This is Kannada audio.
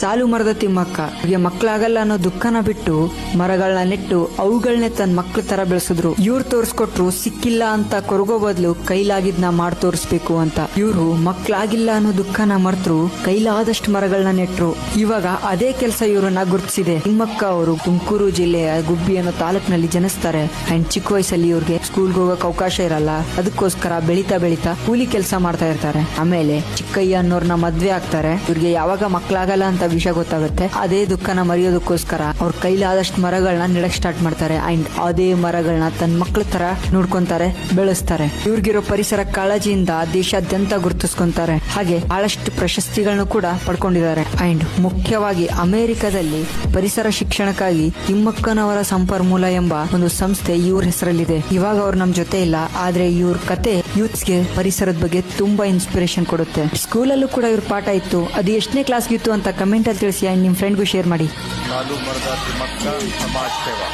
ಸಾಲು ಮರದ ತಿಮ್ಮಕ್ಕ ಇವ್ರಿಗೆ ಮಕ್ಳಾಗಲ್ಲ ಅನ್ನೋ ದುಃಖನ ಬಿಟ್ಟು ಮರಗಳನ್ನ ನೆಟ್ಟು ಅವುಗಳನ್ನೇ ತನ್ನ ಮಕ್ಳ ತರ ಬೆಳೆಸಿದ್ರು. ಇವ್ರು ತೋರ್ಸ್ಕೊಟ್ರು ಸಿಕ್ಕಿಲ್ಲ ಅಂತ ಕೊರಗೋ ಬದಲು ಕೈಲಾಗಿದ್ನ ಮಾಡಿ ತೋರಿಸ್ಬೇಕು ಅಂತ. ಇವ್ರು ಮಕ್ಳಾಗಿಲ್ಲ ಅನ್ನೋ ದುಃಖನ ಮರ್ತರು, ಕೈಲಾದಷ್ಟು ಮರಗಳನ್ನ ನೆಟ್ರು. ಇವಾಗ ಅದೇ ಕೆಲಸ ಇವ್ರನ್ನ ಗುರುತಿಸಿದೆ. ತಿಮ್ಮಕ್ಕ ಅವರು ತುಮಕೂರು ಜಿಲ್ಲೆಯ ಗುಬ್ಬಿ ಅನ್ನೋ ತಾಲೂಕಿನಲ್ಲಿ ಜನಿಸ್ತಾರೆ. ಅಂಡ್ ಚಿಕ್ಕ ವಯಸ್ಸಲ್ಲಿ ಇವ್ರಿಗೆ ಸ್ಕೂಲ್ಗೆ ಹೋಗಕ್ ಅವಕಾಶ ಇರಲ್ಲ. ಅದಕ್ಕೋಸ್ಕರ ಬೆಳೀತಾ ಕೂಲಿ ಕೆಲಸ ಮಾಡ್ತಾ ಇರ್ತಾರೆ. ಆಮೇಲೆ ಚಿಕ್ಕಯ್ಯ ಅನ್ನೋರ್ನ ಮದ್ವೆ ಆಗ್ತಾರೆ. ಇವ್ರಿಗೆ ಯಾವಾಗ ಮಕ್ಳಾಗಲ್ಲ ಅಂತ ವಿಷಯ ಗೊತ್ತಾಗುತ್ತೆ. ಅದೇ ದುಃಖನ ಮರೆಯೋದಕ್ಕೋಸ್ಕರ ಅವ್ರ ಕೈಲಾದಷ್ಟು ಮರಗಳನ್ನ ನೆಡಕ್ ಸ್ಟಾರ್ಟ್ ಮಾಡ್ತಾರೆ. ಅಂಡ್ ಅದೇ ಮರಗಳನ್ನ ತನ್ನ ಮಕ್ಳ ತರ ನೋಡ್ಕೊಂತಾರೆ, ಬೆಳೆಸ್ತಾರೆ. ಇವ್ರಿಗಿರೋ ಪರಿಸರ ಕಾಳಜಿಯಿಂದ ದೇಶಾದ್ಯಂತ ಗುರುತಿಸ್ಕೊಂತಾರೆ. ಹಾಗೆ ಬಹಳಷ್ಟು ಪ್ರಶಸ್ತಿಗಳನ್ನು ಕೂಡ ಪಡ್ಕೊಂಡಿದ್ದಾರೆ. ಅಂಡ್ ಮುಖ್ಯವಾಗಿ ಅಮೆರಿಕದಲ್ಲಿ ಪರಿಸರ ಶಿಕ್ಷಣಕ್ಕಾಗಿ ತಿಮ್ಮಕ್ಕನವರ ಸಂಪನ್ಮೂಲ ಎಂಬ ಒಂದು ಸಂಸ್ಥೆ ಇವ್ರ ಹೆಸರಲ್ಲಿದೆ. ಇವಾಗ ಅವ್ರು ನಮ್ ಜೊತೆ ಇಲ್ಲ, ಆದ್ರೆ ಇವ್ರ ಕತೆ ಯೂತ್ಸ್ಗೆ ಪರಿಸರದ ಬಗ್ಗೆ ತುಂಬಾ ಇನ್ಸ್ಪಿರೇಷನ್ ಕೊಡುತ್ತೆ. ಸ್ಕೂಲಲ್ಲೂ ಕೂಡ ಇವ್ರ ಪಾಠ ಇತ್ತು. ಅದು ಎಷ್ಟನೇ ಕ್ಲಾಸ್ಗೆ ಇತ್ತು ಅಂತ ಕಮೆಂಟ್ ಅಲ್ಲಿ ತಿಳಿಸಿ. ಅಂಡ್ ನಿಮ್ ಫ್ರೆಂಡ್ಗೂ ಶೇರ್ ಮಾಡಿ. ಸಾಲು ಮರದ ತಿಮ್ಮಕ್ಕ ಸಮಾಜ ಸೇವಾ.